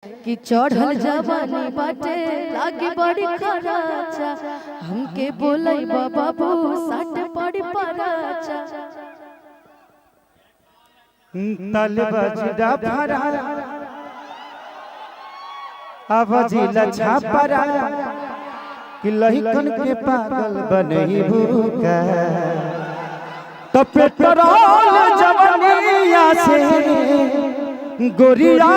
कि चढ़ल जवानी बाटे लागे बड़ी खराचा, हमके बोलई बाबू साट पड़ी पराचा। तल बजदा भरा आवाजी लछा परा कि लहिकन के पागल बनई भूका तो पेट्रोल जवनिया से गोरिया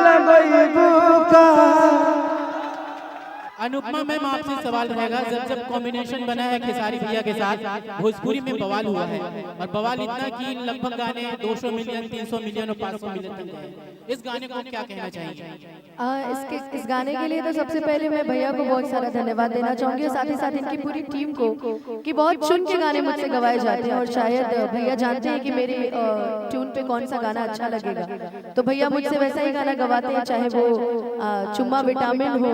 लगई भूका। अनुपमा मैम आपसे सवाल रहेगा, जब कॉम्बिनेशन बना है खेसारी भैया के साथ भोजपुरी में बवाल हुआ है और बवाल इतना कि लगभग गाने 200 मिलियन 300 मिलियन और 500 मिलियन तक गए। इस गाने को क्या कहना चाहिए? इस गाने के लिए तो सबसे पहले मैं भैया को बहुत सारा धन्यवाद देना चाहूंगी और साथ ही साथ इनकी पूरी टीम को कि बहुत चुन के गाने मुझसे गवाए जाते हैं और शायद भैया जानते हैं कि मेरी ट्यून पे कौन सा गाना अच्छा लगेगा, तो भैया मुझसे वैसा ही गाना गवाते हैं, चाहे वो चुम्मा विटामिन हो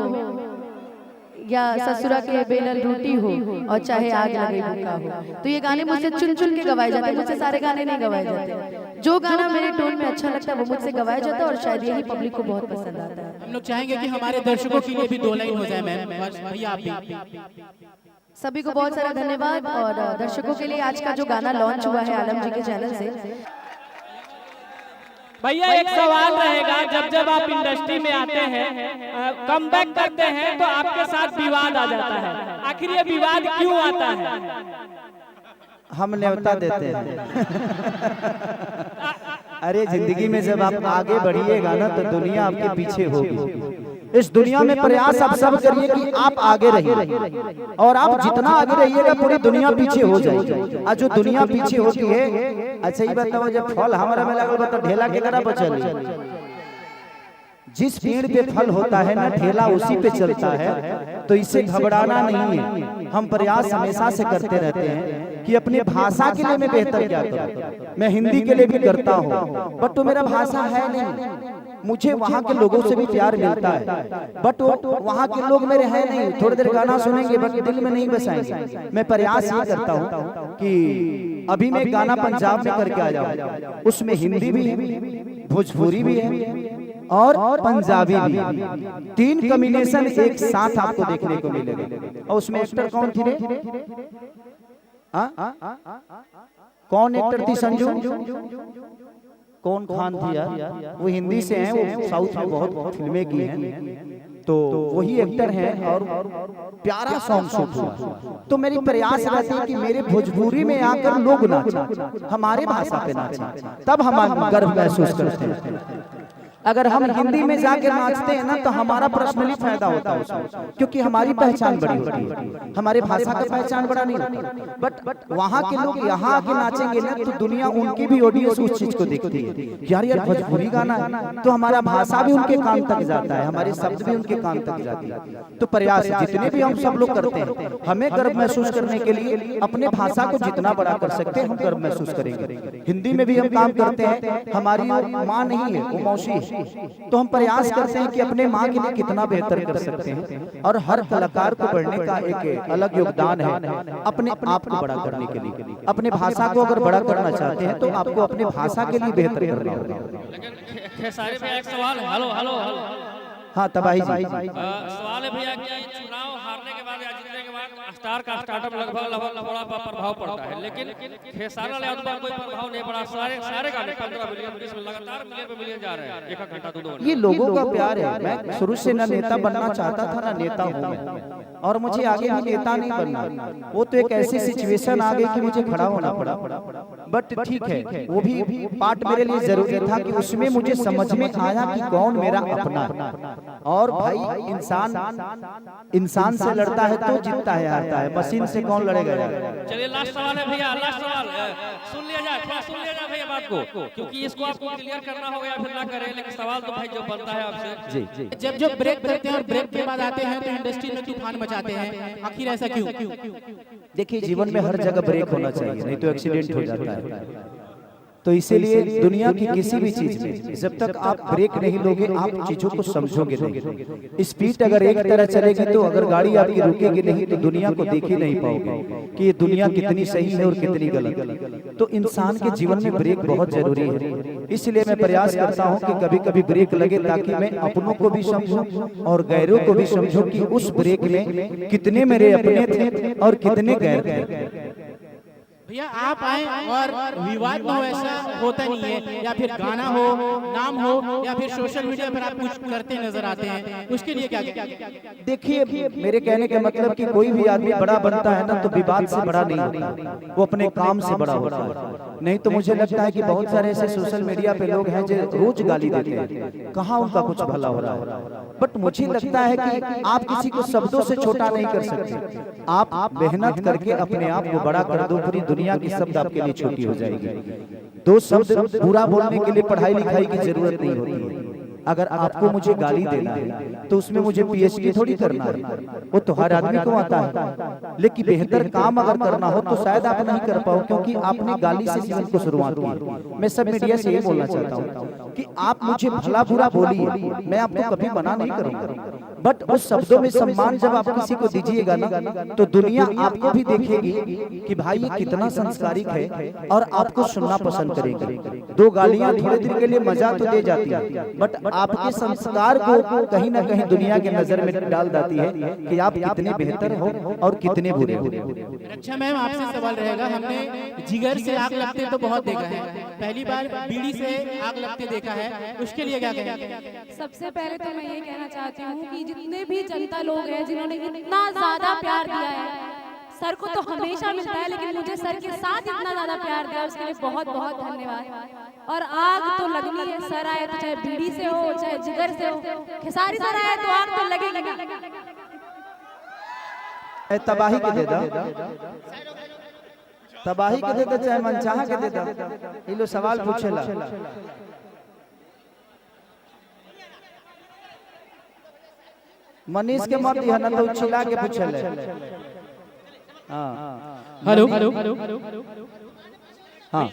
या ससुरा के बेलन रोटी हो और चाहे आग लगे भूखा हो। तो ये गाने मुझसे चुन चुन के गवाए जाते हैं, मुझसे सारे गाने नहीं गवाए जाते। जो गाना मेरे टोन में अच्छा लगता है वो मुझसे गवाया जाता है और शायद यही पब्लिक को बहुत पसंद आता है। हम लोग चाहेंगे कि हमारे दर्शकों के लिए भी 2 लाइन हो जाए मैम। भैया आप भी। सभी को बहुत सारा धन्यवाद और दर्शकों के लिए आज का जो गाना लॉन्च हुआ है आलम जी के चैनल से। भैया एक सवाल रहेगा, जब आप इंडस्ट्री में आते हैं कमबैक करते हैं तो आपके साथ विवाद आ जाता है, आखिर ये विवाद क्यों आता है? हम न्योता देते हैं। अरे जिंदगी में जब आप आगे बढ़िएगा ना तो दुनिया आपके पीछे होगी। इस दुनिया में प्रयास आप सब करिए कि आप आगे रहिए और आप जितना आगे रहिएगा पूरी दुनिया पीछे हो जाएगी। और जो दुनिया पीछे होती है, अच्छा ये बताओ जब फल हमारा में लगल बता ढेला के करा बचल। जिस पेड़ पे फल होता है ना ठेला उसी पे चलता है, तो इसे घबराना नहीं है। हम प्रयास हमेशा से करते रहते हैं कि अपनी भाषा के लिए मैं बेहतर क्या करूं। मैं हिंदी के लिए भी करता हूं बट तो मेरा भाषा है नहीं। मुझे वहाँ के लोगों से भी प्यार मिलता है बट वहाँ के लोग मेरे हैं नहीं। थोड़ी देर गाना सुनेंगे बट दिल में नहीं बसाएंगे। मैं प्रयास ये करता हूँ कि अभी मैं गाना पंजाब में करके आ जाऊँ, उसमें हिंदी भी है, भोजपुरी भी है और पंजाबी भी। 3 कॉम्बिनेशन एक साथ आपको देखने को मिलेगा। और उसमें एक्टर कौन थी रे? कौन एक्टर थी? संजू कौन खान थी यार? वो हिंदी से हैं, वो साउथ में बहुत फिल्में की हैं, तो वही एक्टर हैं और प्यारा सॉन्ग शूट हुआ। तो मेरी प्रयास रहती है कि मेरे भोजपुरी में आकर लोग नाचें, हमारे भाषा पे नाचें, तब हम गर्व महसूस करते हैं। अगर हम हिंदी में जाके नाचते हैं ना तो हमारा पर्सनली फायदा होता है उसमें, क्योंकि हमारी पहचान बड़ी होती है, हमारे भाषा का पहचान बड़ा नहीं होता। बट वहाँ के लोग यहाँ आके नाचेंगे ना तो दुनिया उनकी भी ऑडियंस उस चीज को देखती है, यार भोजपुरी गाना है तो हमारा भाषा भी उनके कान तक जाता है, हमारे शब्द भी उनके कान तक जाती है। तो प्रयास जितने भी हम सब लोग करते हैं, हमें गर्व महसूस करने के लिए अपने भाषा को जितना बड़ा कर सकते हैं हम गर्व महसूस करेंगे। हिंदी में भी हम काम करते हैं, हमारी माँ नहीं है वो मौसी है, तो हम प्रयास करते हैं कि अपने माँ के लिए कितना बेहतर कर सकते हैं। और हर कलाकार को बढ़ने का एक अलग योगदान है अपने आप को बड़ा करने के लिए। अपने भाषा को अगर बड़ा करना चाहते हैं तो आपको अपने भाषा के लिए बेहतर करना होगा। खेसारी भैया एक सवाल है। हेलो हेलो हाँ तबाही जी सवाल है भैया कि चुनाव हारने के बाद या जीतने के बाद स्टार का स्टार्टअप लगभग बड़ा प्रभाव पड़ता है, लेकिन खेसारी वाले पर कोई प्रभाव नहीं पड़ा। सारे गाने 15 मिलियन 20 लगातार मिलियन पे मिलियन जा रहे हैं, एक घंटा 2 ये लोगों का प्यार है। मैं शुरू से ना नेता बनना चाहता था ना नेता हूँ मैं, और मुझे आगे भी नेता नहीं बनना। वो तो एक ऐसी सिचुएशन आ गई कि मुझे खड़ा होना पड़ा, बट ठीक है वो भी पार्ट मेरे लिए जरूरी था कि उसमें मुझे समझ में आया कि कौन मेरा अपना है। और भाई इंसान से लड़ता है तो जीतता है, हारता है, मशीन से कौन लड़ेगा यार। चलिए लास्ट सवाल है भैया, लास्ट सवाल सुन लिया जाए, थोड़ा सुन लिया जाए भैया बात को, क्योंकि इसको आपको क्लियर करना होगा या फिर ना करें, लेकिन सवाल तो भाई जो बनता है आपसे। जी जब ब्रेक करते हैं और ब्रेक के बाद आते हैं तो इंडस्ट्री में तूफान मचाते हैं, आखिर ऐसा क्यों? देखिए जीवन में हर जगह ब्रेक होना चाहिए, नहीं तो एक्सीडेंट हो जाता है। तो इसीलिए दुनिया की किसी भी चीज में जब तक आप ब्रेक नहीं लोगे आप चीजों को समझोगे नहीं। स्पीड अगर एक तरह चलेगी तो अगर गाड़ी आपकी रुकेगी नहीं तो दुनिया को देख ही नहीं पाओगे कि ये दुनिया कितनी सही है और कितनी गलत। तो इंसान के जीवन में ब्रेक बहुत जरूरी है। इसलिए मैं प्रयास करता हूं कि कभी कभी ब्रेक लगे ताकि मैं अपनों को भी समझूं और गैरों को भी समझूं कि उस ब्रेक में कितने मेरे अपने थे और कितने गैर थे। भैया आप आए और विवाद न हो, ऐसा होता नहीं है, या फिर गाना हो, नाम हो, या फिर सोशल मीडिया पर आप कुछ करते नजर आते हैं, उसके लिए क्या देखिए मेरे कहने का मतलब कि कोई भी आदमी बड़ा बनता है ना तो विवाद से बड़ा नहीं होता, वो अपने काम से बड़ा होता है। नहीं तो मुझे लगता है कि बहुत सारे ऐसे सोशल मीडिया पे लोग हैं जो रोज गाली देते हैं, कहाँ उनका कुछ भला हो रहा है। बट मुझे लगता है कि आप किसी को शब्दों से छोटा नहीं कर सकते, आप मेहनत करके अपने आप को बड़ा कर दो, पूरी दुनिया की शब्द आपके लिए छोटी हो जाएगी। दो शब्द बुरा बोलने के लिए पढ़ाई लिखाई की जरूरत नहीं होती है। अगर आपको मुझे गाली देना है तो उसमें मुझे पीएचडी थोड़ी करना है, वो तो हर आदमी को आता है। लेकिन बेहतर काम अगर करना हो तो शायद आप नहीं कर पाओ, क्योंकि आपने गाली से जीवन को शुरुआत की। मैं सब मीडिया से ये बोलना चाहता हूँ कि आप मुझे भला बुरा बोलिए, मैं आपको कभी मना नहीं करूंगा, बट उस शब्दों में सम्मान जब आप किसी को दीजिएगा ना तो दुनिया आपको भी देखेगी कि भाई ये कितना संस्कारिक है और आपको सुनना पसंद करेगी। दो गालियां थोड़े दिन के लिए मजा तो दे जाती है, बट आपके संस्कार को कहीं ना कहीं दुनिया के नजर में डाल देती है कि आप कितने बेहतर हो और कितने बुरे हो। अच्छा मैम, आपसे सवाल रहेगा, हमने जिगर से आग लगते तो बहुत देखा है, पहली बार बीड़ी से आग लगते देखा है, उसके लिए क्या कहेंगे? सबसे पहले तो मैं ये कहना चाहती हूँ कि जितने भी जनता लोग हैं जिन्होंने इतना ज्यादा प्यार दिया है, सर को तो हमेशा मिलता है लेकिन मुझे सर के साथ इतना ज्यादा प्यार दिया, उसके लिए बहुत बहुत धन्यवाद। और आग तो लगनी है, सर आए तो चाहे बीड़ी से हो चाहे जिगर से हो, खेसारी सर आए तो आग तो लगेगी ना। तबाही के दे दो, तबाही के दे दो, चाहे मनचाहा के दे दो। ये लो सवाल पूछेला, मनीष के मत दिया ना तो चिल्ला के पूछेले। हेलो, हाँ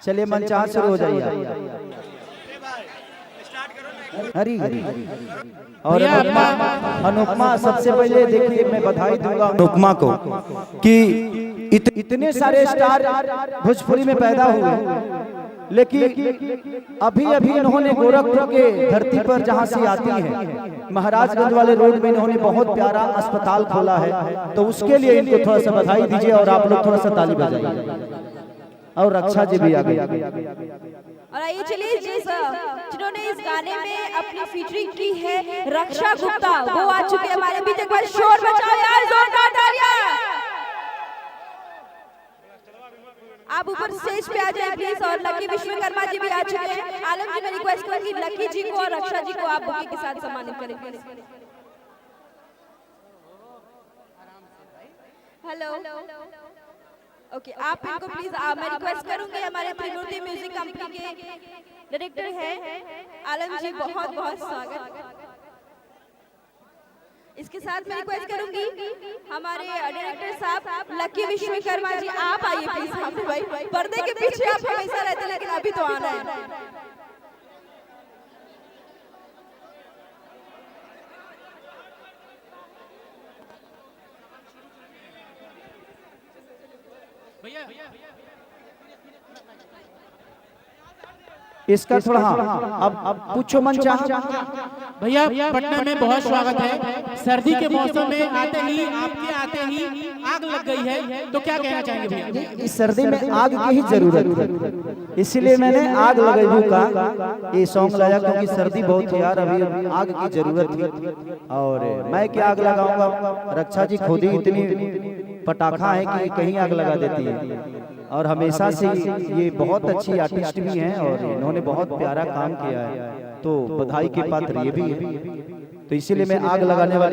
चलिए मनचाहा शुरू हो जाइए। हरी हरी और अनुपमा, सबसे पहले देखिए मैं बधाई दूंगा अनुपमा को कि इतने सारे स्टार भोजपुरी में पैदा हुए, लेकिन अभी अभी इन्होंने गोरखपुर के धरती पर जहां से आती है महाराजगंज वाले रोड में इन्होंने बहुत प्यारा अस्पताल खोला है, तो उसके लिए इनको थोड़ा सा बधाई दीजिए और आप लोग थोड़ा सा ताली बजाइए। और रक्षा जी भी आ गई। और आइए चलिए जिन्होंने इस गाने में अपनी फीचरिंग की है, रक्षा गुप्ता, वो आ चुके हैं हमारे बीच। एक बार शोर मचाओ यार, जोरदार तालियां। आप ऊपर स्टेज पे आ जाए प्लीज। और लकी विश्वकर्मा जी भी आ चुके हैं। आलम जी मैं रिक्वेस्ट करूंगी लकी जी को और रक्षा जी को आप बुके के साथ सम्मानित करें प्लीज। हेलो ओके, आप इनको प्लीज, मैं रिक्वेस्ट करूंगी, हमारे त्रिमूर्ति म्यूजिक कंपनी के डायरेक्टर हैं आलम जी, बहुत बहुत स्वागत। इसके साथ मैं रिक्वेस्ट करूंगी हमारे डायरेक्टर साहब लकी विश्वकर्मा जी, आप आइए प्लीज सामने। भाई पर्दे के पीछे आप हमेशा रहते हैं लेकिन अभी तो आना है। भैया इसका थोड़ा अब पूछो मनचाहा। भैया पटना में बहुत स्वागत है, सर्दी के मौसम में आते ही आपके आते ही आग लग गई है, तो क्या कहना चाहेंगे भैया? इस सर्दी में आग की ही जरूरत है, इसलिए मैंने आग लगाई का ये सॉन्ग लाया, क्योंकि सर्दी बहुत है यार, अभी आग की जरूरत थी। और मैं क्या आग लगाऊंगा, रक्षा जी खुद ही इतनी पटाखा है कि कहीं आग लगा देती है। और हमेशा से ये बहुत अच्छी आर्टिस्ट भी हैं और इन्होंने बहुत प्यारा काम किया है, तो बधाई के पात्र ये भी है। तो इसीलिए मैं आग लगाने वाली